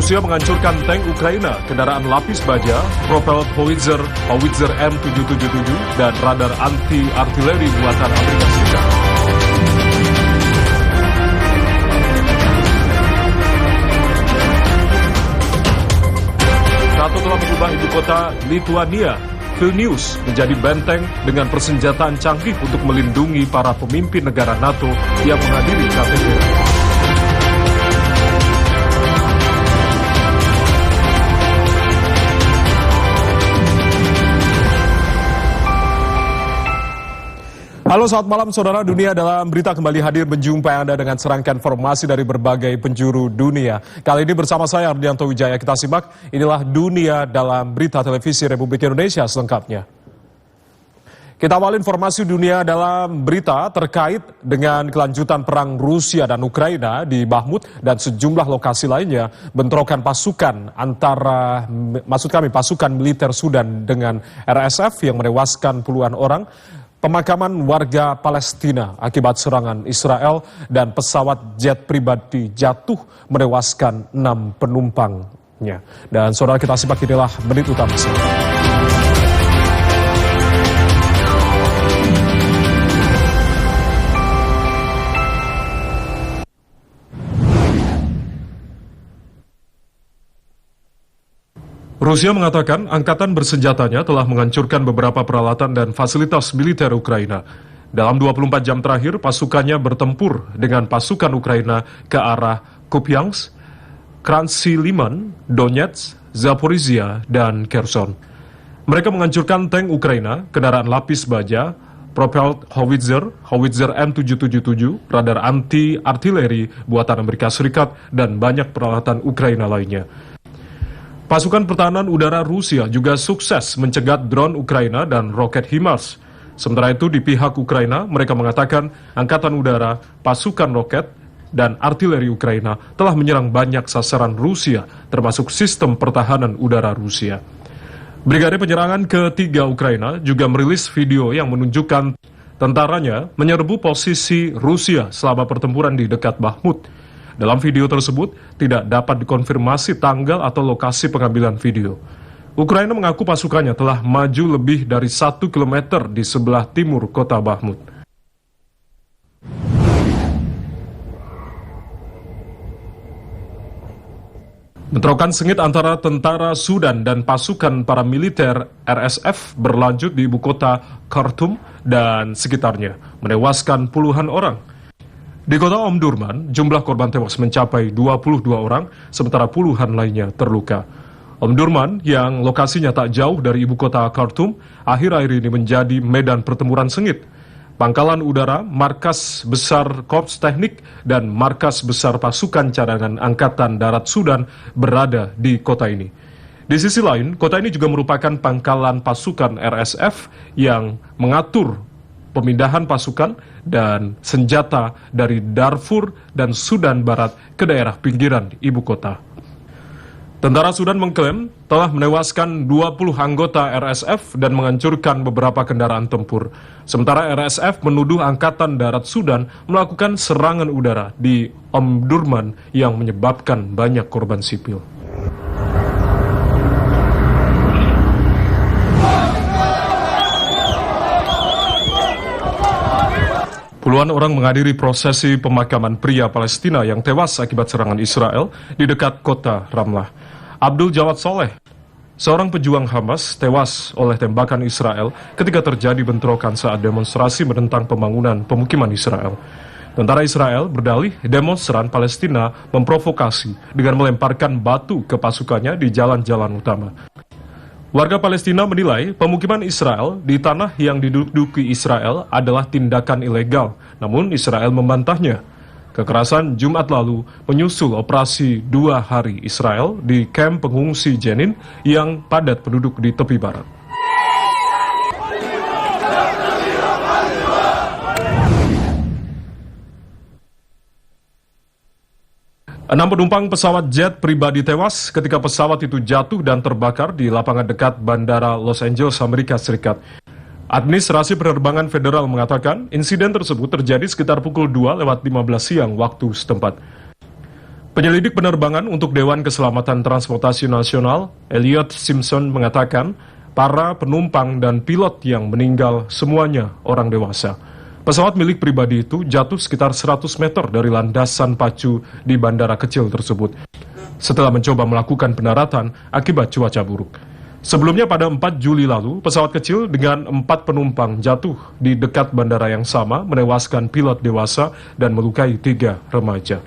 Rusia menghancurkan tank Ukraina, kendaraan lapis baja, propelled howitzer M777, dan radar anti-artileri buatan Amerika Serikat. NATO telah mengubah ibu kota Lithuania, Vilnius, menjadi benteng dengan persenjataan canggih untuk melindungi para pemimpin negara NATO yang menghadiri KTT. Halo, selamat malam saudara. Dunia Dalam Berita kembali hadir menjumpai Anda dengan serangkaian informasi dari berbagai penjuru dunia. Kali ini bersama saya Ardianto Wijaya, kita simak inilah Dunia Dalam Berita Televisi Republik Indonesia selengkapnya. Kita awali informasi Dunia Dalam Berita terkait dengan kelanjutan perang Rusia dan Ukraina di Bakhmut dan sejumlah lokasi lainnya. Bentrokan pasukan antara, pasukan militer Sudan dengan RSF yang menewaskan puluhan orang. Pemakaman warga Palestina akibat serangan Israel dan pesawat jet pribadi jatuh menewaskan 6 penumpangnya. Dan saudara, kita simak inilah menit utama. Rusia mengatakan angkatan bersenjatanya telah menghancurkan beberapa peralatan dan fasilitas militer Ukraina. Dalam 24 jam terakhir, pasukannya bertempur dengan pasukan Ukraina ke arah Kupiansk, Kransi Liman, Donetsk, Zaporizhia, dan Kherson. Mereka menghancurkan tank Ukraina, kendaraan lapis baja, propelled howitzer M777, radar anti-artileri buatan Amerika Serikat, dan banyak peralatan Ukraina lainnya. Pasukan pertahanan udara Rusia juga sukses mencegat drone Ukraina dan roket HIMARS. Sementara itu di pihak Ukraina, mereka mengatakan angkatan udara, pasukan roket, dan artileri Ukraina telah menyerang banyak sasaran Rusia, termasuk sistem pertahanan udara Rusia. Brigade penyerangan ketiga Ukraina juga merilis video yang menunjukkan tentaranya menyerbu posisi Rusia selama pertempuran di dekat Bakhmut. Dalam video tersebut, tidak dapat dikonfirmasi tanggal atau lokasi pengambilan video. Ukraina mengaku pasukannya telah maju lebih dari 1 km di sebelah timur kota Bakhmut. Bentrokan sengit antara tentara Sudan dan pasukan paramiliter RSF berlanjut di ibu kota Khartoum dan sekitarnya, menewaskan puluhan orang. Di kota Omdurman, jumlah korban tewas mencapai 22 orang, sementara puluhan lainnya terluka. Omdurman, yang lokasinya tak jauh dari ibu kota Khartoum, akhir-akhir ini menjadi medan pertempuran sengit. Pangkalan udara, markas besar Korps Teknik, dan markas besar pasukan cadangan Angkatan Darat Sudan berada di kota ini. Di sisi lain, kota ini juga merupakan pangkalan pasukan RSF yang mengatur pemindahan pasukan dan senjata dari Darfur dan Sudan Barat ke daerah pinggiran ibu kota. Tentara Sudan mengklaim telah menewaskan 20 anggota RSF dan menghancurkan beberapa kendaraan tempur. Sementara RSF menuduh Angkatan Darat Sudan melakukan serangan udara di Omdurman yang menyebabkan banyak korban sipil. Puluhan orang menghadiri prosesi pemakaman pria Palestina yang tewas akibat serangan Israel di dekat kota Ramlah. Abdul Jawad Soleh, seorang pejuang Hamas, tewas oleh tembakan Israel ketika terjadi bentrokan saat demonstrasi menentang pembangunan pemukiman Israel. Tentara Israel berdalih demonstran Palestina memprovokasi dengan melemparkan batu ke pasukannya di jalan-jalan utama. Warga Palestina menilai pemukiman Israel di tanah yang diduduki Israel adalah tindakan ilegal, namun Israel membantahnya. Kekerasan Jumat lalu menyusul operasi 2 hari Israel di kamp pengungsi Jenin yang padat penduduk di tepi barat. Enam penumpang pesawat jet pribadi tewas ketika pesawat itu jatuh dan terbakar di lapangan dekat Bandara Los Angeles, Amerika Serikat. Administrasi Penerbangan Federal mengatakan insiden tersebut terjadi sekitar pukul 2:15 siang waktu setempat. Penyelidik penerbangan untuk Dewan Keselamatan Transportasi Nasional, Elliot Simpson, mengatakan para penumpang dan pilot yang meninggal semuanya orang dewasa. Pesawat milik pribadi itu jatuh sekitar 100 meter dari landasan pacu di bandara kecil tersebut setelah mencoba melakukan pendaratan akibat cuaca buruk. Sebelumnya pada 4 Juli lalu, pesawat kecil dengan 4 penumpang jatuh di dekat bandara yang sama, menewaskan pilot dewasa dan melukai 3 remaja.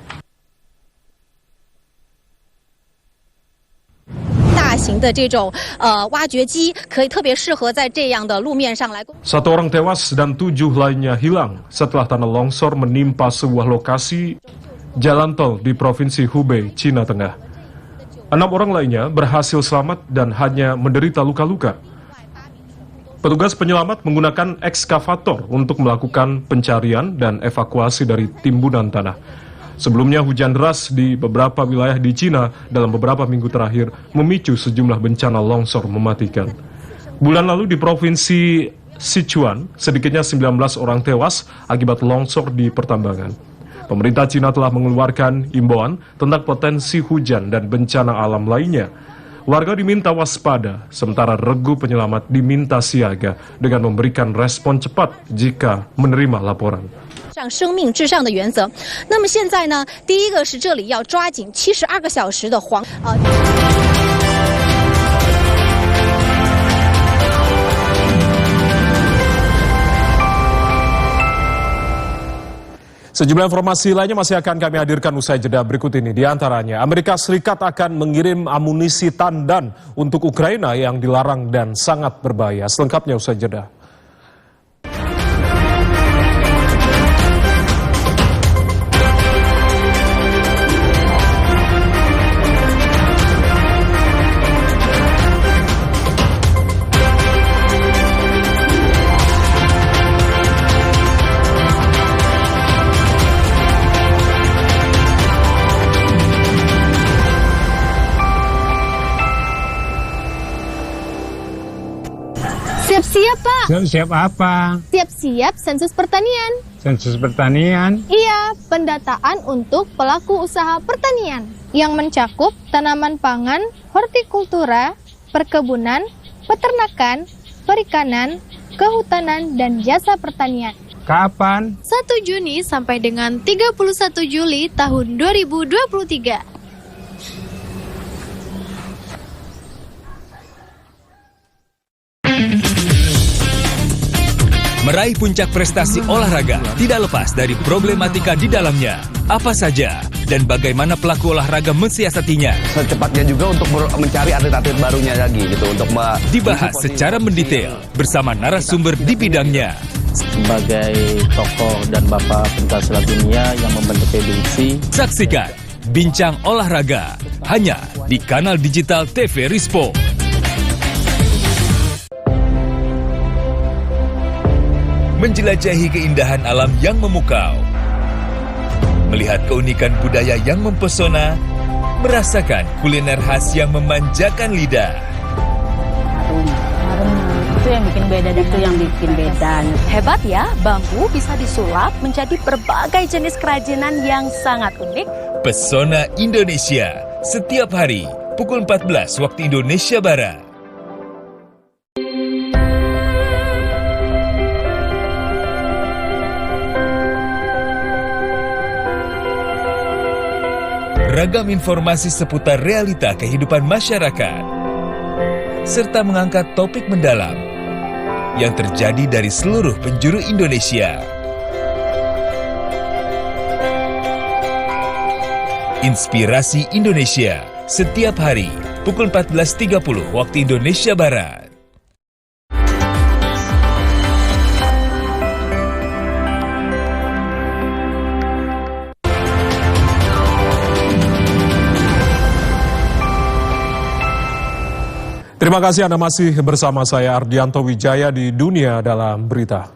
Satu orang tewas dan 7 lainnya hilang setelah tanah longsor menimpa sebuah lokasi jalan tol di Provinsi Hubei, Cina Tengah. 6 orang lainnya berhasil selamat dan hanya menderita luka-luka. Petugas penyelamat menggunakan ekskavator untuk melakukan pencarian dan evakuasi dari timbunan tanah. Sebelumnya hujan deras di beberapa wilayah di Cina dalam beberapa minggu terakhir memicu sejumlah bencana longsor mematikan. Bulan lalu di Provinsi Sichuan, sedikitnya 19 orang tewas akibat longsor di pertambangan. Pemerintah Cina telah mengeluarkan imbauan tentang potensi hujan dan bencana alam lainnya. Warga diminta waspada, sementara regu penyelamat diminta siaga dengan memberikan respon cepat jika menerima laporan. 上生命至上的原则。那么现在呢，第一个是这里要抓紧72个小时的Sejumlah informasi lainnya masih akan kami hadirkan usai jeda berikut ini. Di antaranya, Amerika Serikat akan mengirim amunisi tandan untuk Ukraina yang dilarang dan sangat berbahaya. Selengkapnya usai jeda. Siap-siap, Pak. Siap apa? Siap-siap sensus pertanian. Sensus pertanian? Iya, pendataan untuk pelaku usaha pertanian yang mencakup tanaman pangan, hortikultura, perkebunan, peternakan, perikanan, kehutanan, dan jasa pertanian. Kapan? 1 Juni sampai dengan 31 Juli tahun 2023. Meraih puncak prestasi olahraga tidak lepas dari problematika di dalamnya. Apa saja dan bagaimana pelaku olahraga mensiasatinya? Secepatnya juga untuk mencari atlet-atlet barunya lagi gitu untuk dibahas secara mendetail bersama narasumber di bidangnya. Sebagai tokoh dan bapak pencaksilat dunia yang membentuk PBIC. Saksikan Bincang Olahraga hanya di kanal digital TV Rispo. Menjelajahi keindahan alam yang memukau, melihat keunikan budaya yang mempesona, merasakan kuliner khas yang memanjakan lidah. Itu yang bikin beda, itu yang bikin beda. Hebat ya, bambu bisa disulap menjadi berbagai jenis kerajinan yang sangat unik. Pesona Indonesia, setiap hari pukul 14 waktu Indonesia Barat. Ragam informasi seputar realita kehidupan masyarakat, serta mengangkat topik mendalam yang terjadi dari seluruh penjuru Indonesia. Inspirasi Indonesia, setiap hari pukul 14.30 waktu Indonesia Barat. Terima kasih Anda masih bersama saya Ardianto Wijaya di Dunia Dalam Berita.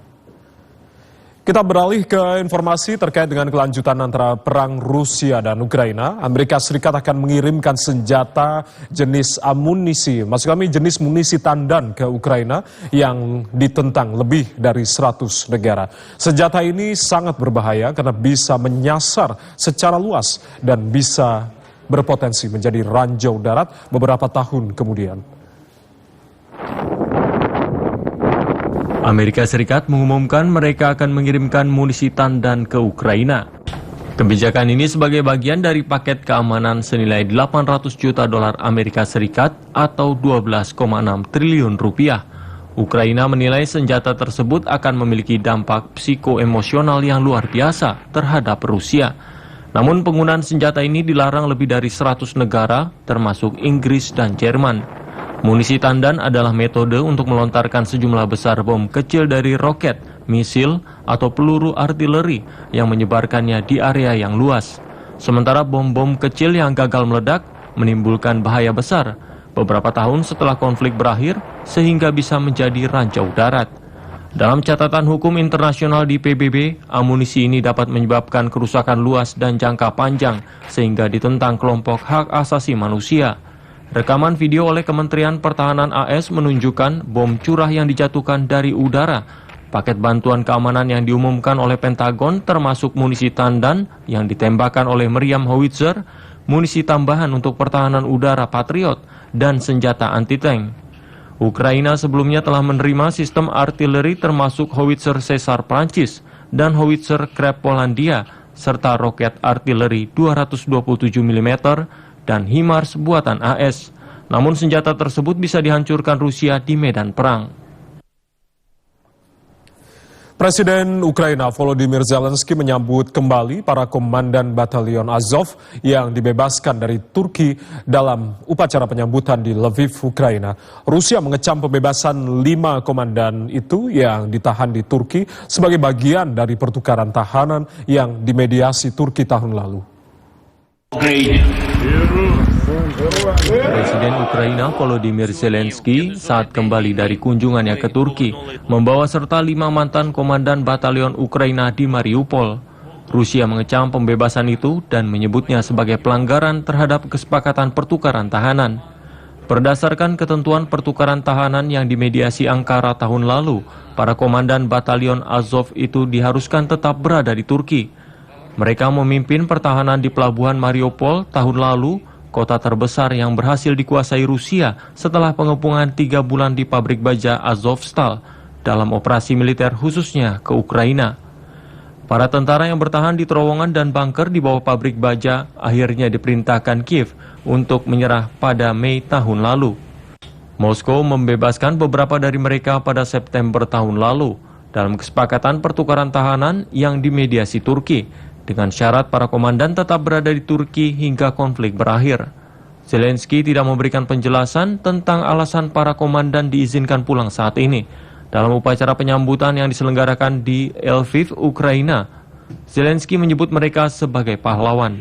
Kita beralih ke informasi terkait dengan kelanjutan antara perang Rusia dan Ukraina. Amerika Serikat akan mengirimkan senjata jenis amunisi, maksud kami jenis munisi tandan ke Ukraina yang ditentang lebih dari 100 negara. Senjata ini sangat berbahaya karena bisa menyasar secara luas dan bisa berpotensi menjadi ranjau darat beberapa tahun kemudian. Amerika Serikat mengumumkan mereka akan mengirimkan munisi tandan ke Ukraina. Kebijakan ini sebagai bagian dari paket keamanan senilai 800 juta dolar Amerika Serikat atau 12,6 triliun rupiah. Ukraina menilai senjata tersebut akan memiliki dampak psikoemosional yang luar biasa terhadap Rusia. Namun penggunaan senjata ini dilarang lebih dari 100 negara, termasuk Inggris dan Jerman. Munisi tandan adalah metode untuk melontarkan sejumlah besar bom kecil dari roket, misil, atau peluru artileri yang menyebarkannya di area yang luas. Sementara bom-bom kecil yang gagal meledak menimbulkan bahaya besar beberapa tahun setelah konflik berakhir sehingga bisa menjadi ranjau darat. Dalam catatan hukum internasional di PBB, amunisi ini dapat menyebabkan kerusakan luas dan jangka panjang sehingga ditentang kelompok hak asasi manusia. Rekaman video oleh Kementerian Pertahanan AS menunjukkan bom curah yang dijatuhkan dari udara. Paket bantuan keamanan yang diumumkan oleh Pentagon termasuk munisi tandan yang ditembakkan oleh meriam howitzer, munisi tambahan untuk pertahanan udara Patriot, dan senjata anti-tank. Ukraina sebelumnya telah menerima sistem artileri termasuk howitzer Caesar Prancis dan howitzer Krab Polandia, serta roket artileri 227 mm, dan HIMARS buatan AS. Namun senjata tersebut bisa dihancurkan Rusia di medan perang. Presiden Ukraina Volodymyr Zelensky menyambut kembali para komandan batalion Azov yang dibebaskan dari Turki dalam upacara penyambutan di Lviv, Ukraina. Rusia mengecam pembebasan 5 komandan itu yang ditahan di Turki sebagai bagian dari pertukaran tahanan yang dimediasi Turki tahun lalu. Presiden Ukraina Volodymyr Zelensky saat kembali dari kunjungannya ke Turki membawa serta 5 mantan komandan batalion Ukraina di Mariupol. Rusia mengecam pembebasan itu dan menyebutnya sebagai pelanggaran terhadap kesepakatan pertukaran tahanan. Berdasarkan ketentuan pertukaran tahanan yang dimediasi Ankara tahun lalu, para komandan batalion Azov itu diharuskan tetap berada di Turki. Mereka memimpin pertahanan di pelabuhan Mariupol tahun lalu, kota terbesar yang berhasil dikuasai Rusia setelah pengepungan 3 bulan di pabrik baja Azovstal dalam operasi militer khususnya ke Ukraina. Para tentara yang bertahan di terowongan dan bunker di bawah pabrik baja akhirnya diperintahkan Kiev untuk menyerah pada Mei tahun lalu. Moskow membebaskan beberapa dari mereka pada September tahun lalu dalam kesepakatan pertukaran tahanan yang dimediasi Turki, dengan syarat para komandan tetap berada di Turki hingga konflik berakhir. Zelensky tidak memberikan penjelasan tentang alasan para komandan diizinkan pulang saat ini. Dalam upacara penyambutan yang diselenggarakan di Lviv, Ukraina, Zelensky menyebut mereka sebagai pahlawan.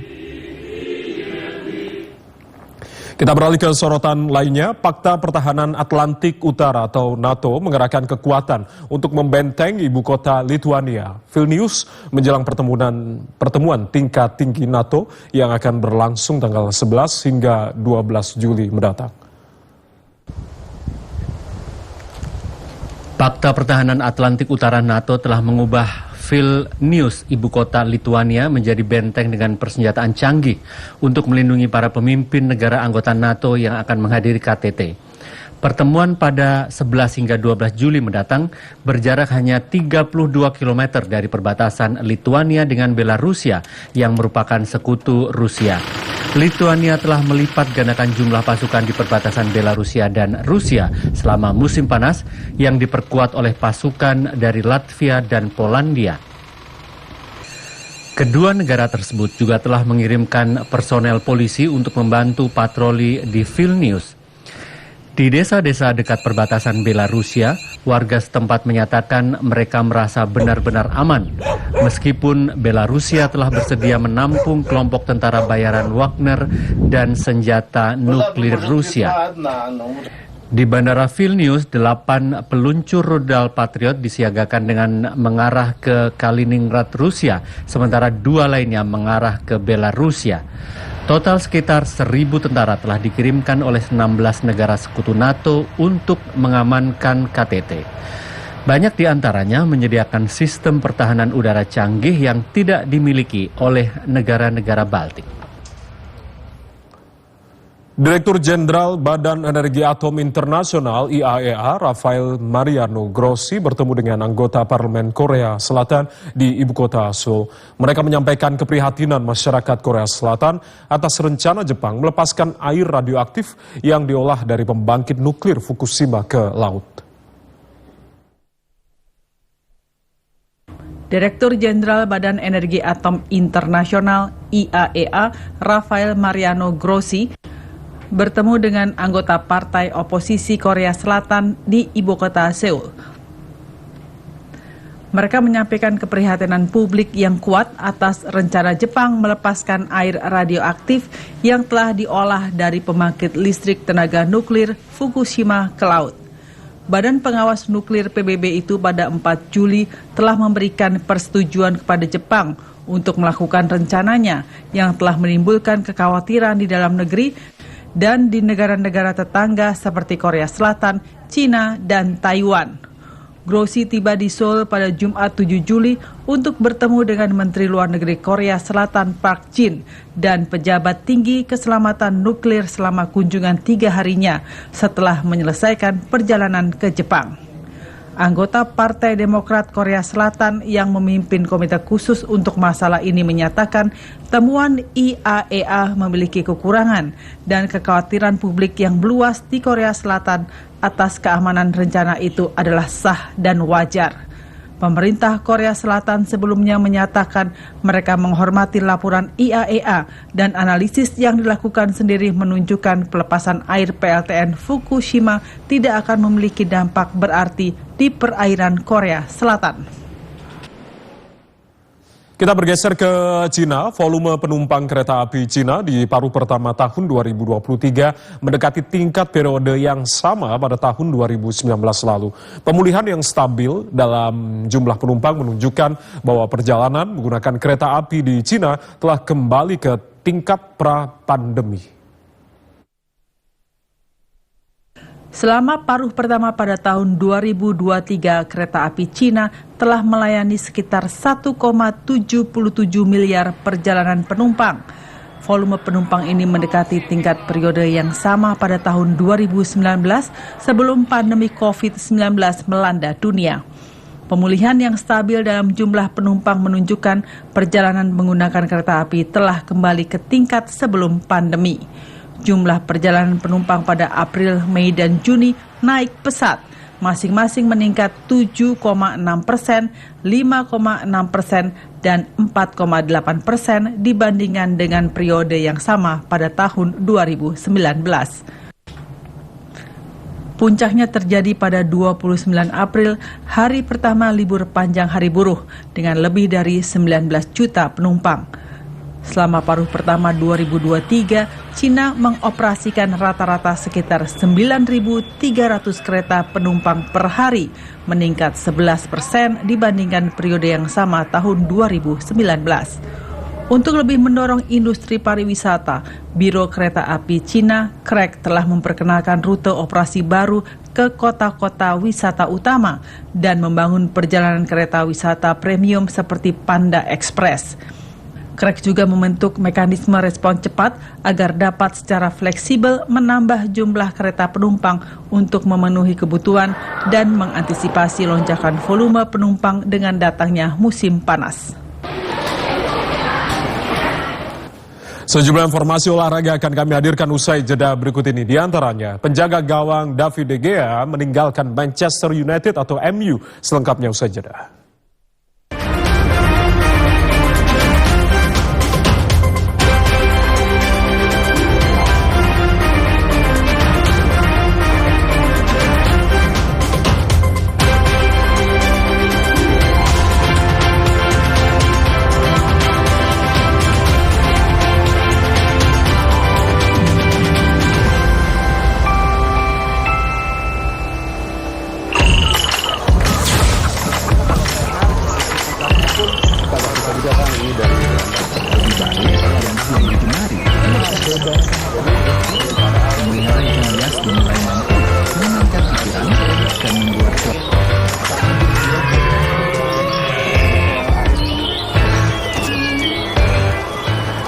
Kita beralih ke sorotan lainnya. Pakta Pertahanan Atlantik Utara atau NATO mengerahkan kekuatan untuk membenteng ibu kota Lituania, Vilnius, menjelang pertemuan tingkat tinggi NATO yang akan berlangsung tanggal 11 hingga 12 Juli mendatang. Pakta Pertahanan Atlantik Utara NATO telah mengubah Vilnius, ibu kota Lituania, menjadi benteng dengan persenjataan canggih untuk melindungi para pemimpin negara anggota NATO yang akan menghadiri KTT. Pertemuan pada 11 hingga 12 Juli mendatang berjarak hanya 32 km dari perbatasan Lituania dengan Belarusia yang merupakan sekutu Rusia. Lituania telah melipat gandakan jumlah pasukan di perbatasan Belarusia dan Rusia selama musim panas yang diperkuat oleh pasukan dari Latvia dan Polandia. Kedua negara tersebut juga telah mengirimkan personel polisi untuk membantu patroli di Vilnius. Di desa-desa dekat perbatasan Belarusia, warga setempat menyatakan mereka merasa benar-benar aman, meskipun Belarusia telah bersedia menampung kelompok tentara bayaran Wagner dan senjata nuklir Rusia. Di Bandara Vilnius, 8 peluncur rudal Patriot disiagakan dengan mengarah ke Kaliningrad, Rusia, sementara 2 lainnya mengarah ke Belarusia. Total sekitar 1.000 tentara telah dikirimkan oleh 16 negara sekutu NATO untuk mengamankan KTT. Banyak di antaranya menyediakan sistem pertahanan udara canggih yang tidak dimiliki oleh negara-negara Baltik. Direktur Jenderal Badan Energi Atom Internasional IAEA, Rafael Mariano Grossi bertemu dengan anggota Parlemen Korea Selatan di ibu kota Seoul. Mereka menyampaikan keprihatinan masyarakat Korea Selatan atas rencana Jepang melepaskan air radioaktif yang diolah dari pembangkit nuklir Fukushima ke laut. Direktur Jenderal Badan Energi Atom Internasional IAEA, Rafael Mariano Grossi, bertemu dengan anggota partai oposisi Korea Selatan di ibu kota Seoul. Mereka menyampaikan keprihatinan publik yang kuat atas rencana Jepang melepaskan air radioaktif yang telah diolah dari pembangkit listrik tenaga nuklir Fukushima ke laut. Badan Pengawas Nuklir PBB itu pada 4 Juli telah memberikan persetujuan kepada Jepang untuk melakukan rencananya yang telah menimbulkan kekhawatiran di dalam negeri dan di negara-negara tetangga seperti Korea Selatan, Cina, dan Taiwan. Grossi tiba di Seoul pada Jumat 7 Juli untuk bertemu dengan Menteri Luar Negeri Korea Selatan Park Jin dan pejabat tinggi keselamatan nuklir selama kunjungan 3 harinya setelah menyelesaikan perjalanan ke Jepang. Anggota Partai Demokrat Korea Selatan yang memimpin komite khusus untuk masalah ini menyatakan temuan IAEA memiliki kekurangan dan kekhawatiran publik yang meluas di Korea Selatan atas keamanan rencana itu adalah sah dan wajar. Pemerintah Korea Selatan sebelumnya menyatakan mereka menghormati laporan IAEA dan analisis yang dilakukan sendiri menunjukkan pelepasan air PLTN Fukushima tidak akan memiliki dampak berarti di perairan Korea Selatan. Kita bergeser ke Cina. Volume penumpang kereta api Cina di paruh pertama tahun 2023 mendekati tingkat periode yang sama pada tahun 2019 lalu. Pemulihan yang stabil dalam jumlah penumpang menunjukkan bahwa perjalanan menggunakan kereta api di Cina telah kembali ke tingkat pra-pandemi. Selama paruh pertama pada tahun 2023, kereta api Cina telah melayani sekitar 1,77 miliar perjalanan penumpang. Volume penumpang ini mendekati tingkat periode yang sama pada tahun 2019 sebelum pandemi COVID-19 melanda dunia. Pemulihan yang stabil dalam jumlah penumpang menunjukkan perjalanan menggunakan kereta api telah kembali ke tingkat sebelum pandemi. Jumlah perjalanan penumpang pada April, Mei, dan Juni naik pesat, masing-masing meningkat 7,6%, 5,6%, dan 4,8% dibandingkan dengan periode yang sama pada tahun 2019. Puncaknya terjadi pada 29 April, hari pertama libur panjang Hari Buruh, dengan lebih dari 19 juta penumpang. Selama paruh pertama 2023, Cina mengoperasikan rata-rata sekitar 9.300 kereta penumpang per hari, meningkat 11% dibandingkan periode yang sama tahun 2019. Untuk lebih mendorong industri pariwisata, Biro Kereta Api Cina, CREC, telah memperkenalkan rute operasi baru ke kota-kota wisata utama dan membangun perjalanan kereta wisata premium seperti Panda Express. CREC juga membentuk mekanisme respon cepat agar dapat secara fleksibel menambah jumlah kereta penumpang untuk memenuhi kebutuhan dan mengantisipasi lonjakan volume penumpang dengan datangnya musim panas. Sejumlah informasi olahraga akan kami hadirkan usai jeda berikut ini. Di antaranya, penjaga gawang David De Gea meninggalkan Manchester United atau MU. Selengkapnya usai jeda.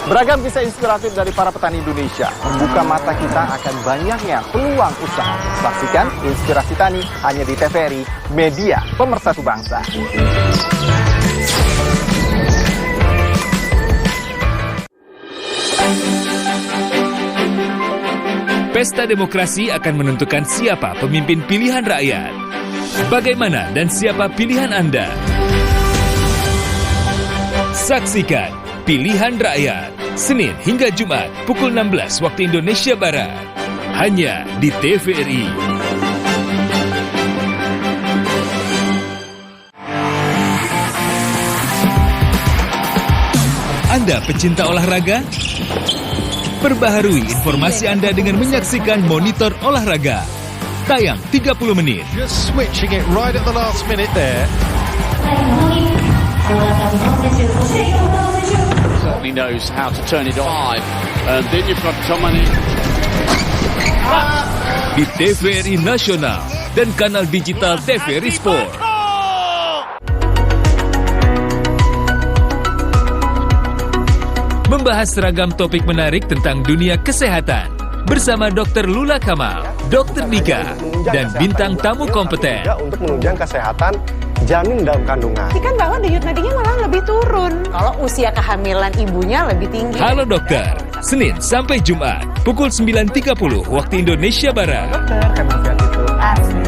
Beragam kisah inspiratif dari para petani Indonesia membuka mata kita akan banyaknya peluang usaha. Saksikan Inspirasi Tani hanya di TVRI, media pemersatu bangsa. Pesta demokrasi akan menentukan siapa pemimpin pilihan rakyat. Bagaimana dan siapa pilihan Anda? Saksikan Pilihan Rakyat, Senin hingga Jumat pukul 16 waktu Indonesia Barat. Hanya di TVRI. Anda pecinta olahraga? Perbaharui informasi Anda dengan menyaksikan Monitor Olahraga. Tayang 30 menit. Just switching it right at the last minute there. Certainly knows how to turn it on. And then you've got someone in. Di TVRI Nasional dan kanal digital TVRI Sport. Membahas seragam topik menarik tentang dunia kesehatan bersama Dr. Lula Kamal, Dr. Dika, dan bintang tamu kompeten. Untuk menunjang kesehatan janin dalam kandungan. Kan bahwa denyut nadinya malah lebih turun. Kalau usia kehamilan ibunya lebih tinggi. Halo dokter, Senin sampai Jumat pukul 9.30 waktu Indonesia Barat. Dokter, kemasian itu asli.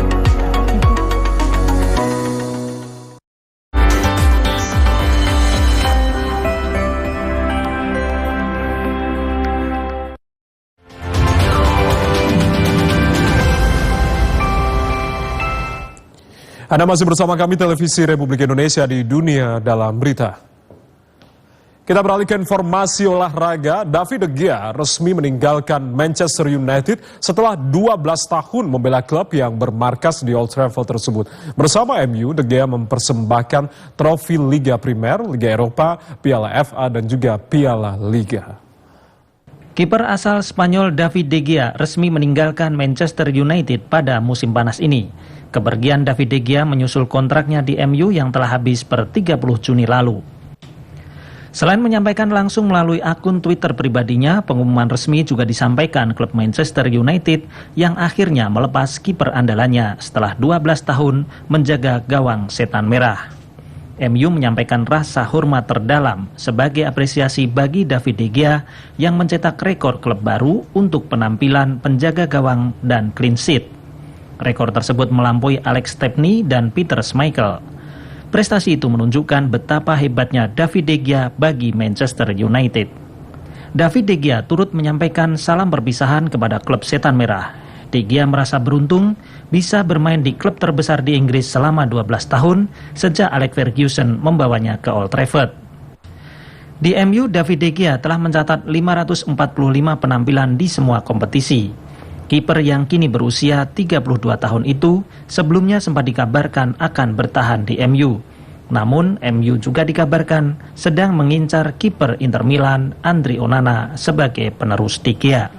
Anda masih bersama kami Televisi Republik Indonesia di Dunia Dalam Berita. Kita beralih ke informasi olahraga. David De Gea resmi meninggalkan Manchester United setelah 12 tahun membela klub yang bermarkas di Old Trafford tersebut. Bersama MU, De Gea mempersembahkan trofi Liga Primer, Liga Eropa, Piala FA dan juga Piala Liga. Kiper asal Spanyol David De Gea resmi meninggalkan Manchester United pada musim panas ini. Kepergian David De Gea menyusul kontraknya di MU yang telah habis per 30 Juni lalu. Selain menyampaikan langsung melalui akun Twitter pribadinya, pengumuman resmi juga disampaikan klub Manchester United yang akhirnya melepas kiper andalannya setelah 12 tahun menjaga gawang setan merah. MU menyampaikan rasa hormat terdalam sebagai apresiasi bagi David De Gea yang mencetak rekor klub baru untuk penampilan penjaga gawang dan clean sheet. Rekor tersebut melampaui Alex Stepney dan Peter Schmeichel. Prestasi itu menunjukkan betapa hebatnya David De Gea bagi Manchester United. David De Gea turut menyampaikan salam perpisahan kepada klub setan merah. De Gea merasa beruntung bisa bermain di klub terbesar di Inggris selama 12 tahun sejak Alex Ferguson membawanya ke Old Trafford. Di MU, David De Gea telah mencatat 545 penampilan di semua kompetisi. Kiper yang kini berusia 32 tahun itu sebelumnya sempat dikabarkan akan bertahan di MU. Namun MU juga dikabarkan sedang mengincar kiper Inter Milan Andriy Onana sebagai penerus De Gea.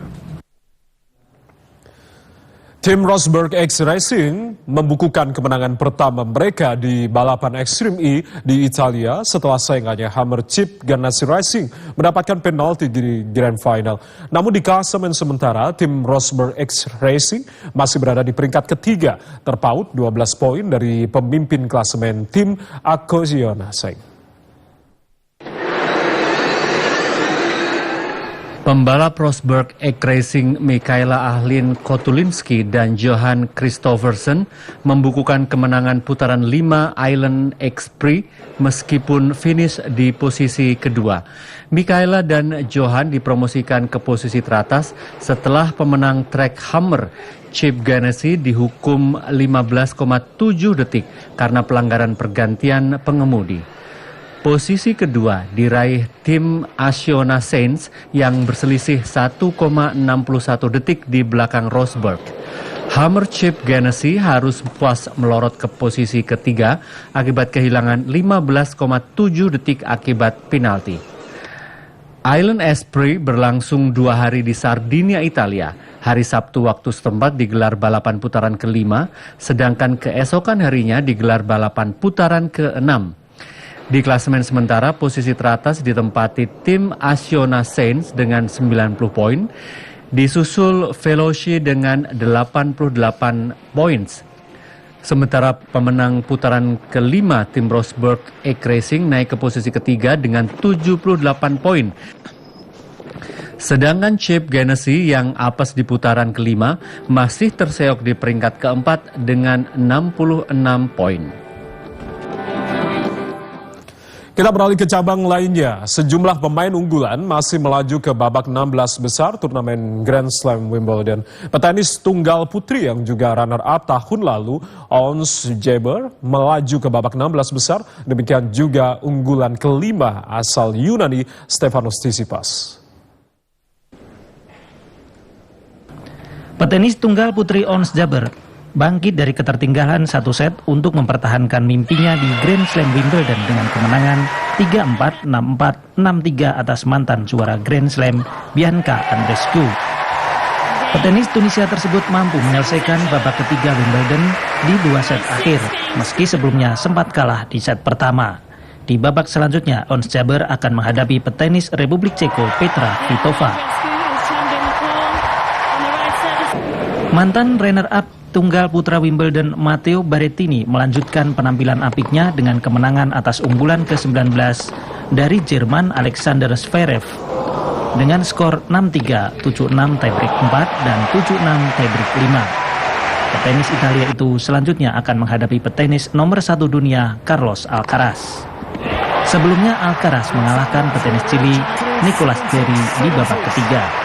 Tim Rosberg X Racing membukukan kemenangan pertama mereka di balapan Extreme E di Italia setelah saingannya Hammer Chip Ganassi Racing mendapatkan penalti di Grand Final. Namun di klasemen sementara, tim Rosberg X Racing masih berada di peringkat ketiga, terpaut 12 poin dari pemimpin klasemen tim Accozzionaseng. Pembalap Rosberg X Racing Mikaela Ahlin Kotulinski dan Johan Christoffersen membukukan kemenangan putaran 5 Island X Prix meskipun finish di posisi kedua. Mikaela dan Johan dipromosikan ke posisi teratas setelah pemenang trek Hammer Chip Ganassi dihukum 15,7 detik karena pelanggaran pergantian pengemudi. Posisi kedua diraih tim Acciona-Sainz yang berselisih 1,61 detik di belakang Rosberg. Hammer Chip Ganassi harus puas melorot ke posisi ketiga akibat kehilangan 15,7 detik akibat penalti. Island Esprit berlangsung 2 hari di Sardinia, Italia. Hari Sabtu waktu setempat digelar balapan putaran ke-5, sedangkan keesokan harinya digelar balapan putaran ke-6. Di klasemen sementara, posisi teratas ditempati tim Asiona Saints dengan 90 poin, disusul Veloci dengan 88 poin. Sementara pemenang putaran kelima tim Rosberg Egg Racing naik ke posisi ketiga dengan 78 poin. Sedangkan Chip Ganassi yang apes di putaran kelima masih terseok di peringkat keempat dengan 66 poin. Kita beralih ke cabang lainnya. Sejumlah pemain unggulan masih melaju ke babak 16 besar turnamen Grand Slam Wimbledon. Petenis tunggal putri yang juga runner-up tahun lalu, Ons Jabeur, melaju ke babak 16 besar. Demikian juga unggulan kelima asal Yunani, Stefanos Tsitsipas. Petenis tunggal putri Ons Jabeur bangkit dari ketertinggalan 1 set untuk mempertahankan mimpinya di Grand Slam Wimbledon dengan kemenangan 3-4, 6-4, 6-3 atas mantan juara Grand Slam Bianca Andreescu. Petenis Tunisia tersebut mampu menyelesaikan babak ketiga Wimbledon di 2 set akhir, meski sebelumnya sempat kalah di set pertama. Di babak selanjutnya, Ons Jabeur akan menghadapi petenis Republik Ceko Petra Kvitova. Mantan runner-up tunggal putra Wimbledon Matteo Berrettini melanjutkan penampilan apiknya dengan kemenangan atas unggulan ke-19 dari Jerman Alexander Zverev dengan skor 6-3, 7-6 tiebreak 4 dan 7-6 tiebreak 5. Petenis Italia itu selanjutnya akan menghadapi petenis nomor 1 dunia Carlos Alcaraz. Sebelumnya Alcaraz mengalahkan petenis Chili Nicolas Jarry di babak ketiga.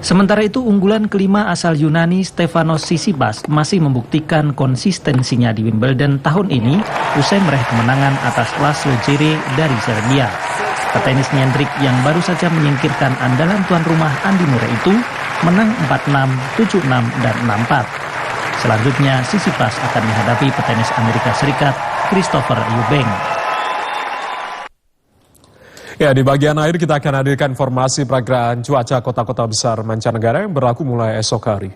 Sementara itu, unggulan kelima asal Yunani Stefanos Tsitsipas masih membuktikan konsistensinya di Wimbledon tahun ini usai meraih kemenangan atas Laslo Djere dari Serbia. Petenis nyentrik yang baru saja menyingkirkan andalan tuan rumah Andy Murray itu menang 4-6, 7-6, dan 6-4. Selanjutnya, Tsitsipas akan menghadapi petenis Amerika Serikat Christopher Eubank. Ya, di bagian akhir kita akan hadirkan informasi peragaan cuaca kota-kota besar mancanegara yang berlaku mulai esok hari.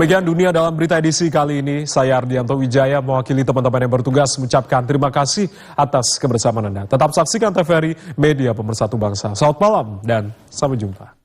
Demikian Dunia dalam Berita edisi kali ini. Saya Ardianto Wijaya mewakili teman-teman yang bertugas mengucapkan terima kasih atas kebersamaan Anda. Tetap saksikan TVRI, media pemersatu bangsa. Selamat malam dan sampai jumpa.